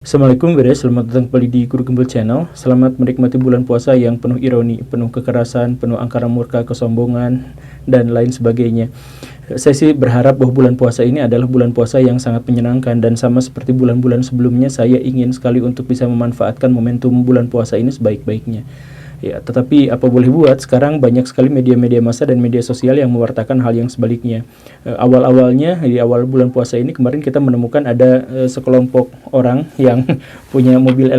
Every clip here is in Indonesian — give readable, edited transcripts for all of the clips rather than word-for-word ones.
Assalamualaikum guys, selamat datang kembali di Guru Gembel Channel. Selamat menikmati bulan puasa yang penuh ironi, penuh kekerasan, penuh angkara murka, kesombongan, dan lain sebagainya. Saya sih berharap bahwa bulan puasa ini adalah bulan puasa yang sangat menyenangkan, dan sama seperti bulan-bulan sebelumnya, saya ingin sekali untuk bisa memanfaatkan momentum bulan puasa ini sebaik-baiknya. Ya, tetapi apa boleh buat, sekarang banyak sekali media-media massa dan media sosial yang mewartakan hal yang sebaliknya. Awal-awalnya, di awal bulan puasa ini kemarin kita menemukan ada sekelompok orang yang punya mobil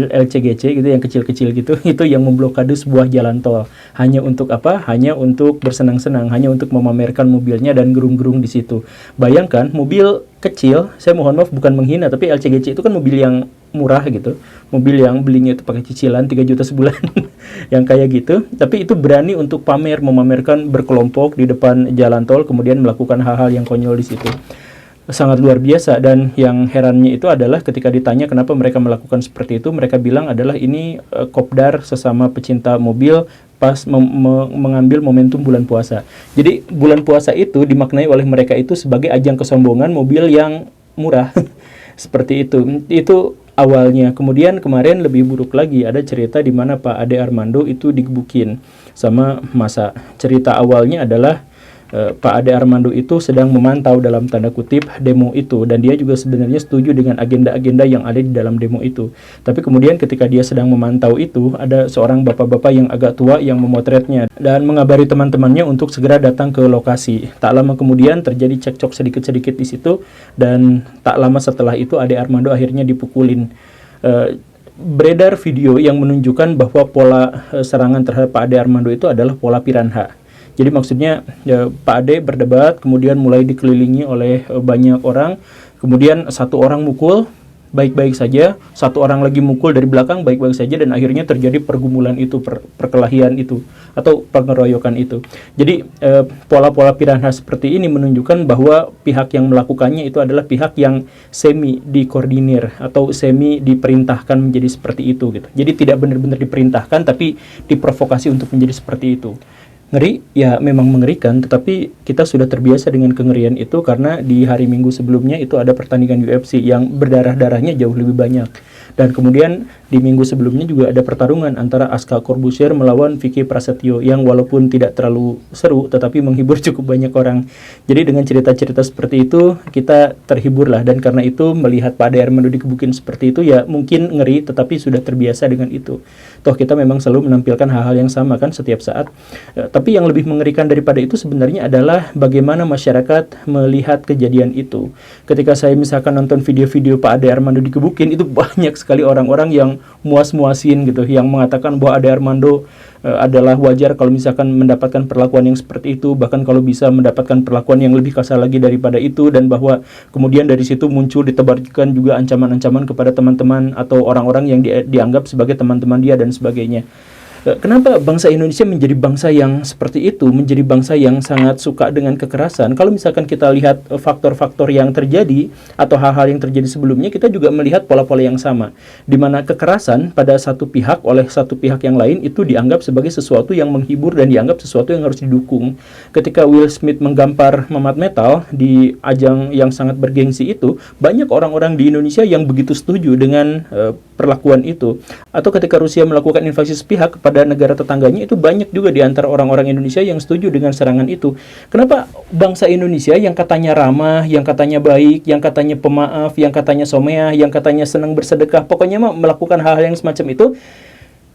LCGC gitu, yang kecil-kecil gitu, itu yang memblokade sebuah jalan tol. Hanya untuk apa? Hanya untuk bersenang-senang, hanya untuk memamerkan mobilnya dan gerung-gerung di situ. Bayangkan, mobil kecil, saya mohon maaf bukan menghina, tapi LCGC itu kan mobil yang murah gitu, mobil yang belinya itu pakai cicilan 3 juta sebulan yang kayak gitu, tapi itu berani untuk memamerkan berkelompok di depan jalan tol, kemudian melakukan hal-hal yang konyol di situ. Sangat luar biasa. Dan yang herannya itu adalah ketika ditanya kenapa mereka melakukan seperti itu, mereka bilang adalah ini kopdar sesama pecinta mobil pas mengambil momentum bulan puasa. Jadi bulan puasa itu dimaknai oleh mereka itu sebagai ajang kesombongan mobil yang murah. Seperti itu awalnya. Kemudian kemarin lebih buruk lagi, ada cerita di mana Pak Ade Armando itu digebukin sama massa. Cerita awalnya adalah Pak Ade Armando itu sedang memantau dalam tanda kutip demo itu, dan dia juga sebenarnya setuju dengan agenda-agenda yang ada di dalam demo itu. Tapi kemudian ketika dia sedang memantau itu, ada seorang bapak-bapak yang agak tua yang memotretnya dan mengabari teman-temannya untuk segera datang ke lokasi. Tak lama kemudian terjadi cekcok sedikit-sedikit di situ, dan tak lama setelah itu Ade Armando akhirnya dipukulin. Beredar video yang menunjukkan bahwa pola serangan terhadap Pak Ade Armando itu adalah pola piranha. Jadi maksudnya Pak Ade berdebat, kemudian mulai dikelilingi oleh banyak orang, kemudian satu orang mukul, baik-baik saja, satu orang lagi mukul dari belakang, baik-baik saja, dan akhirnya terjadi pergumulan itu, perkelahian itu, atau pengeroyokan itu. Jadi pola-pola piranha seperti ini menunjukkan bahwa pihak yang melakukannya itu adalah pihak yang semi dikoordinir atau semi diperintahkan menjadi seperti itu gitu. Jadi tidak benar-benar diperintahkan, tapi diprovokasi untuk menjadi seperti itu. Ngeri, ya memang mengerikan, tetapi kita sudah terbiasa dengan kengerian itu karena di hari Minggu sebelumnya itu ada pertandingan UFC yang berdarah-darahnya jauh lebih banyak. Dan kemudian di minggu sebelumnya juga ada pertarungan antara Aska Corbuzier melawan Vicky Prasetyo yang walaupun tidak terlalu seru tetapi menghibur cukup banyak orang. Jadi dengan cerita-cerita seperti itu kita terhibur lah, dan karena itu melihat Pak Ade Armando dikebukin seperti itu ya mungkin ngeri, tetapi sudah terbiasa dengan itu. Toh kita memang selalu menampilkan hal-hal yang sama kan setiap saat. Tapi yang lebih mengerikan daripada itu sebenarnya adalah bagaimana masyarakat melihat kejadian itu. Ketika saya misalkan nonton video-video Pak Ade Armando dikebukin, itu banyak sekali orang-orang yang muas-muasin gitu, yang mengatakan bahwa Ade Armando adalah wajar kalau misalkan mendapatkan perlakuan yang seperti itu, bahkan kalau bisa mendapatkan perlakuan yang lebih kasar lagi daripada itu, dan bahwa kemudian dari situ muncul ditebarkan juga ancaman-ancaman kepada teman-teman atau orang-orang yang dianggap sebagai teman-teman dia dan sebagainya. Kenapa bangsa Indonesia menjadi bangsa yang seperti itu, menjadi bangsa yang sangat suka dengan kekerasan? Kalau misalkan kita lihat faktor-faktor yang terjadi atau hal-hal yang terjadi sebelumnya, kita juga melihat pola-pola yang sama, di mana kekerasan pada satu pihak oleh satu pihak yang lain itu dianggap sebagai sesuatu yang menghibur dan dianggap sesuatu yang harus didukung. Ketika Will Smith menggampar Mamat Metal di ajang yang sangat bergengsi itu, banyak orang-orang di Indonesia yang begitu setuju dengan perlakuan itu. Atau ketika Rusia melakukan invasi sepihak pada negara tetangganya, itu banyak juga di antara orang-orang Indonesia yang setuju dengan serangan itu. Kenapa bangsa Indonesia yang katanya ramah, yang katanya baik, yang katanya pemaaf, yang katanya someah, yang katanya senang bersedekah, pokoknya melakukan hal-hal yang semacam itu,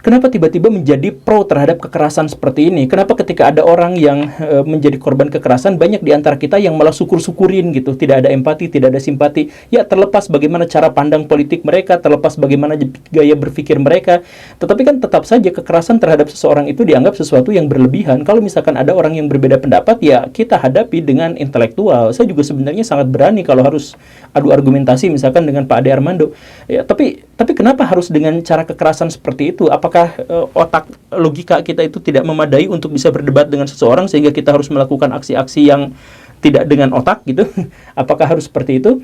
kenapa tiba-tiba menjadi pro terhadap kekerasan seperti ini? Kenapa ketika ada orang yang menjadi korban kekerasan, banyak di antara kita yang malah syukur-syukurin gitu, tidak ada empati, tidak ada simpati. Ya terlepas bagaimana cara pandang politik mereka, terlepas bagaimana gaya berpikir mereka, tetapi kan tetap saja kekerasan terhadap seseorang itu dianggap sesuatu yang berlebihan. Kalau misalkan ada orang yang berbeda pendapat, ya kita hadapi dengan intelektual. Saya juga sebenarnya sangat berani kalau harus adu argumentasi misalkan dengan Pak Ade Armando. Ya, tapi kenapa harus dengan cara kekerasan seperti itu? Apakah otak logika kita itu tidak memadai untuk bisa berdebat dengan seseorang sehingga kita harus melakukan aksi-aksi yang tidak dengan otak gitu. Apakah harus seperti itu?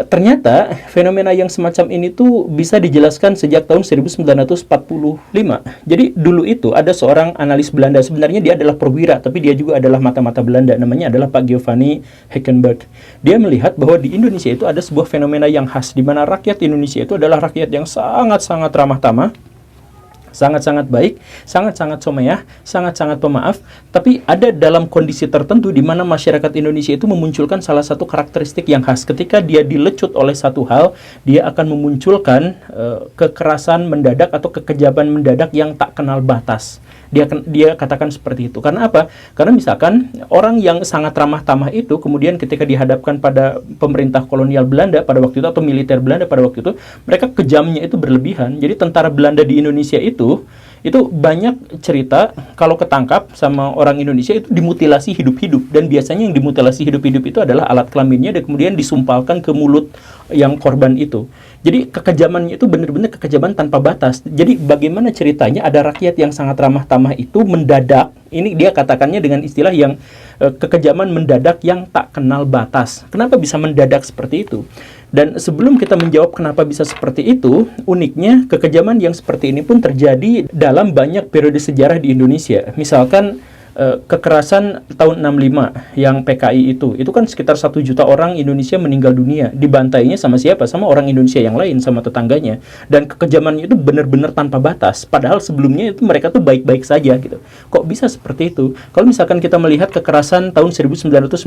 Ternyata fenomena yang semacam ini tuh bisa dijelaskan sejak tahun 1945. Jadi dulu itu ada seorang analis Belanda, sebenarnya dia adalah perwira, tapi dia juga adalah mata-mata Belanda, namanya adalah Pak Giovanni Heckenberg. Dia melihat bahwa di Indonesia itu ada sebuah fenomena yang khas, di mana rakyat Indonesia itu adalah rakyat yang sangat-sangat ramah tamah, sangat-sangat baik, sangat-sangat someyah, sangat-sangat pemaaf, tapi ada dalam kondisi tertentu di mana masyarakat Indonesia itu memunculkan salah satu karakteristik yang khas. Ketika dia dilecut oleh satu hal, dia akan memunculkan kekerasan mendadak atau kekejaman mendadak yang tak kenal batas. Dia katakan seperti itu. Karena apa? Karena misalkan orang yang sangat ramah tamah itu kemudian ketika dihadapkan pada pemerintah kolonial Belanda pada waktu itu atau militer Belanda pada waktu itu, mereka kejamnya itu berlebihan. Jadi tentara Belanda di Indonesia itu banyak cerita kalau ketangkap sama orang Indonesia itu dimutilasi hidup-hidup, dan biasanya yang dimutilasi hidup-hidup itu adalah alat kelaminnya dan kemudian disumpalkan ke mulut yang korban itu. Jadi kekejamannya itu benar-benar kekejaman tanpa batas. Jadi bagaimana ceritanya ada rakyat yang sangat ramah tamah itu mendadak, ini dia katakannya dengan istilah yang kekejaman mendadak yang tak kenal batas. Kenapa bisa mendadak seperti itu? Dan sebelum kita menjawab kenapa bisa seperti itu, uniknya kekejaman yang seperti ini pun terjadi dalam banyak periode sejarah di Indonesia. Misalkan kekerasan tahun 65 yang PKI itu kan sekitar 1 juta orang Indonesia meninggal dunia. Dibantainya sama siapa? Sama orang Indonesia yang lain, sama tetangganya. Dan kekejamannya itu benar-benar tanpa batas. Padahal sebelumnya itu mereka tuh baik-baik saja gitu. Kok bisa seperti itu? Kalau misalkan kita melihat kekerasan tahun 1998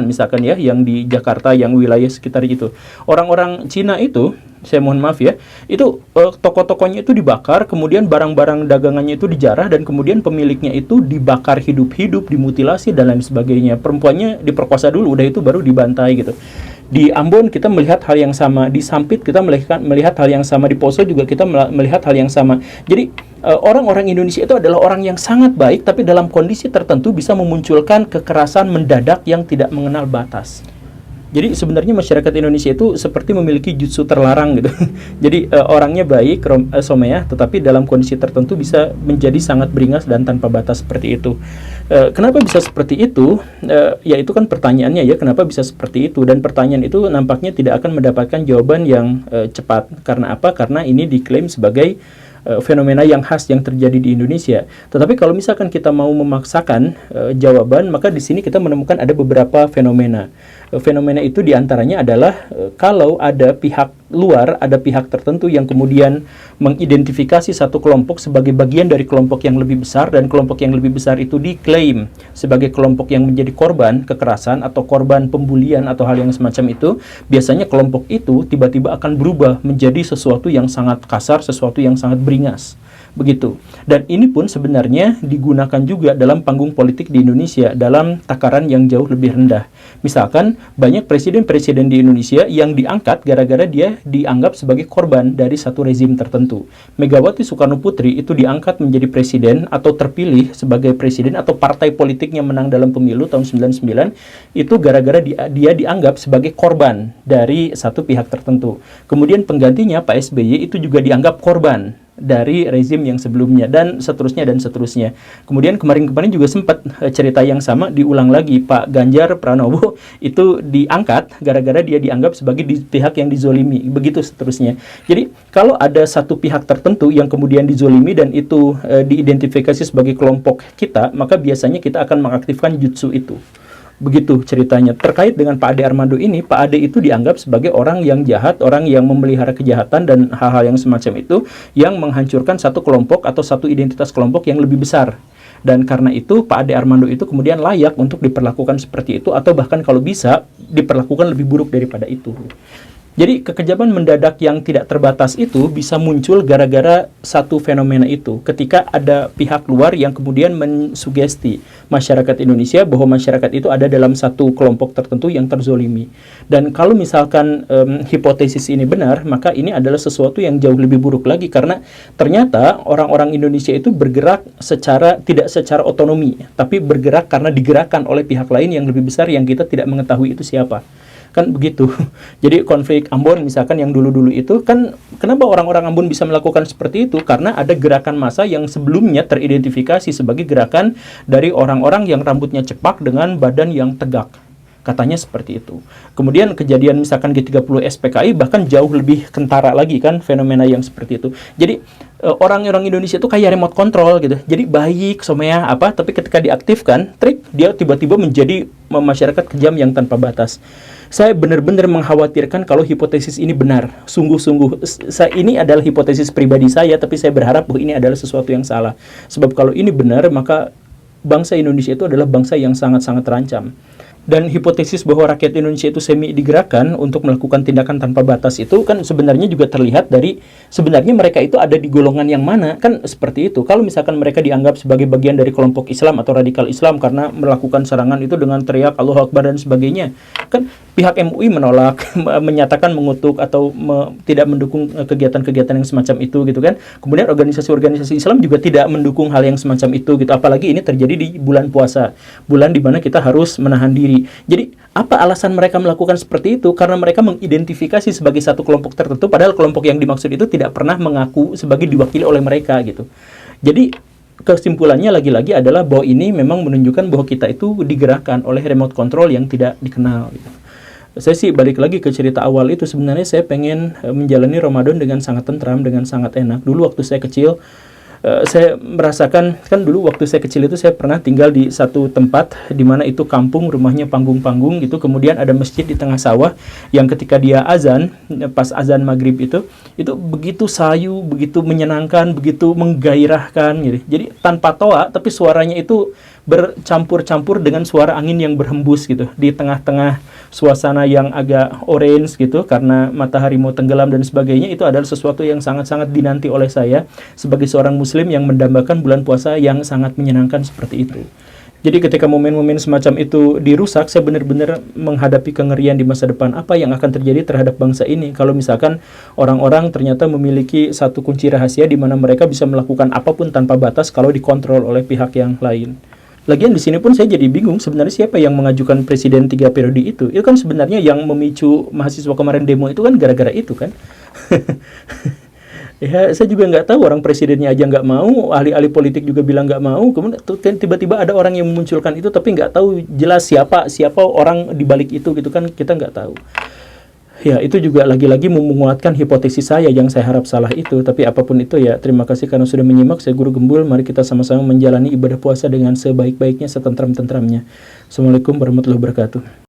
misalkan ya, yang di Jakarta, yang wilayah sekitar itu. Orang-orang Cina itu, saya mohon maaf ya, itu toko-tokonya itu dibakar, kemudian barang-barang dagangannya itu dijarah, dan kemudian pemiliknya itu dibakar hidup-hidup, dimutilasi, dan lain sebagainya. Perempuannya diperkosa dulu, udah itu baru dibantai gitu. Di Ambon kita melihat hal yang sama, di Sampit kita melihat hal yang sama, di Poso juga kita melihat hal yang sama. Jadi orang-orang Indonesia itu adalah orang yang sangat baik, tapi dalam kondisi tertentu bisa memunculkan kekerasan mendadak yang tidak mengenal batas. Jadi sebenarnya masyarakat Indonesia itu seperti memiliki jutsu terlarang gitu. Jadi orangnya baik, someyah, tetapi dalam kondisi tertentu bisa menjadi sangat beringas dan tanpa batas seperti itu. Kenapa bisa seperti itu? Ya itu kan pertanyaannya ya, kenapa bisa seperti itu? Dan pertanyaan itu nampaknya tidak akan mendapatkan jawaban yang cepat. Karena apa? Karena ini diklaim sebagai fenomena yang khas yang terjadi di Indonesia. Tetapi kalau misalkan kita mau memaksakan jawaban, maka di sini kita menemukan ada beberapa fenomena. Fenomena itu diantaranya adalah kalau ada pihak luar, ada pihak tertentu yang kemudian mengidentifikasi satu kelompok sebagai bagian dari kelompok yang lebih besar, dan kelompok yang lebih besar itu diklaim sebagai kelompok yang menjadi korban kekerasan atau korban pembulian atau hal yang semacam itu, biasanya kelompok itu tiba-tiba akan berubah menjadi sesuatu yang sangat kasar, sesuatu yang sangat beringas. Begitu. Dan ini pun sebenarnya digunakan juga dalam panggung politik di Indonesia dalam takaran yang jauh lebih rendah. Misalkan banyak presiden-presiden di Indonesia yang diangkat gara-gara dia dianggap sebagai korban dari satu rezim tertentu. Megawati Soekarno Putri itu diangkat menjadi presiden atau terpilih sebagai presiden atau partai politiknya menang dalam pemilu tahun 99 itu gara-gara dia dianggap sebagai korban dari satu pihak tertentu. Kemudian penggantinya Pak SBY itu juga dianggap korban dari rezim yang sebelumnya, dan seterusnya dan seterusnya. Kemudian kemarin-kemarin juga sempat cerita yang sama diulang lagi. Pak Ganjar Pranowo itu diangkat gara-gara dia dianggap sebagai pihak yang dizolimi, begitu seterusnya. Jadi kalau ada satu pihak tertentu yang kemudian dizolimi dan itu diidentifikasi sebagai kelompok kita, maka biasanya kita akan mengaktifkan jutsu itu. Begitu ceritanya. Terkait dengan Pak Ade Armando ini, Pak Ade itu dianggap sebagai orang yang jahat, orang yang memelihara kejahatan dan hal-hal yang semacam itu, yang menghancurkan satu kelompok atau satu identitas kelompok yang lebih besar. Dan karena itu Pak Ade Armando itu kemudian layak untuk diperlakukan seperti itu, atau bahkan kalau bisa diperlakukan lebih buruk daripada itu. Jadi kekejaman mendadak yang tidak terbatas itu bisa muncul gara-gara satu fenomena itu. Ketika ada pihak luar yang kemudian mensugesti masyarakat Indonesia bahwa masyarakat itu ada dalam satu kelompok tertentu yang terzolimi. Dan kalau misalkan hipotesis ini benar, maka ini adalah sesuatu yang jauh lebih buruk lagi, karena ternyata orang-orang Indonesia itu bergerak tidak secara otonomi, tapi bergerak karena digerakkan oleh pihak lain yang lebih besar yang kita tidak mengetahui itu siapa. Kan begitu. Jadi konflik Ambon misalkan yang dulu-dulu itu kan, kenapa orang-orang Ambon bisa melakukan seperti itu? Karena ada gerakan massa yang sebelumnya teridentifikasi sebagai gerakan dari orang-orang yang rambutnya cepak dengan badan yang tegak. Katanya seperti itu. Kemudian kejadian misalkan G30 SPKI bahkan jauh lebih kentara lagi kan fenomena yang seperti itu. Jadi orang-orang Indonesia itu kayak remote control gitu. Jadi baik semuanya apa, tapi ketika diaktifkan, trik dia tiba-tiba menjadi masyarakat kejam yang tanpa batas. Saya benar-benar mengkhawatirkan kalau hipotesis ini benar. Sungguh-sungguh, ini adalah hipotesis pribadi saya, tapi saya berharap bahwa ini adalah sesuatu yang salah. Sebab kalau ini benar, maka bangsa Indonesia itu adalah bangsa yang sangat-sangat terancam. Dan hipotesis bahwa rakyat Indonesia itu semi digerakkan untuk melakukan tindakan tanpa batas itu kan sebenarnya juga terlihat dari sebenarnya mereka itu ada di golongan yang mana, kan seperti itu. Kalau misalkan mereka dianggap sebagai bagian dari kelompok Islam atau radikal Islam karena melakukan serangan itu dengan teriak Allahu Akbar dan sebagainya, kan pihak MUI menolak, menyatakan mengutuk atau tidak mendukung kegiatan-kegiatan yang semacam itu gitu kan. Kemudian organisasi-organisasi Islam juga tidak mendukung hal yang semacam itu gitu. Apalagi ini terjadi di bulan puasa, bulan di mana kita harus menahan diri. Jadi, apa alasan mereka melakukan seperti itu? Karena mereka mengidentifikasi sebagai satu kelompok tertentu, padahal kelompok yang dimaksud itu tidak pernah mengaku sebagai diwakili oleh mereka gitu. Jadi, kesimpulannya lagi-lagi adalah bahwa ini memang menunjukkan bahwa kita itu digerakkan oleh remote control yang tidak dikenal gitu. Saya sih balik lagi ke cerita awal itu, sebenarnya saya pengen menjalani Ramadan dengan sangat tentram, dengan sangat enak. Dulu waktu saya kecil, saya merasakan, kan dulu waktu saya kecil itu saya pernah tinggal di satu tempat di mana itu kampung, rumahnya panggung-panggung gitu, kemudian ada masjid di tengah sawah yang ketika dia azan, pas azan maghrib itu begitu sayu, begitu menyenangkan, begitu menggairahkan gitu. Jadi tanpa toa, tapi suaranya itu bercampur-campur dengan suara angin yang berhembus gitu di tengah-tengah suasana yang agak orange gitu karena matahari mau tenggelam dan sebagainya. Itu adalah sesuatu yang sangat-sangat dinanti oleh saya sebagai seorang muslim yang mendambakan bulan puasa yang sangat menyenangkan seperti itu. Jadi ketika momen-momen semacam itu dirusak, saya benar-benar menghadapi kengerian di masa depan. Apa yang akan terjadi terhadap bangsa ini kalau misalkan orang-orang ternyata memiliki satu kunci rahasia di mana mereka bisa melakukan apapun tanpa batas kalau dikontrol oleh pihak yang lain. Lagian di sini pun saya jadi bingung sebenarnya siapa yang mengajukan presiden 3 periode itu. Itu kan sebenarnya yang memicu mahasiswa kemarin demo itu kan gara-gara itu kan. Ya, saya juga nggak tahu, orang presidennya aja nggak mau, ahli-ahli politik juga bilang nggak mau, kemudian tiba-tiba ada orang yang memunculkan itu, tapi nggak tahu jelas siapa orang di balik itu gitu kan, kita nggak tahu. Ya, itu juga lagi-lagi menguatkan hipotesis saya yang saya harap salah itu. Tapi apapun itu ya, terima kasih karena sudah menyimak. Saya Guru Gembul, mari kita sama-sama menjalani ibadah puasa dengan sebaik-baiknya, setentram-tentramnya. Assalamualaikum warahmatullahi wabarakatuh.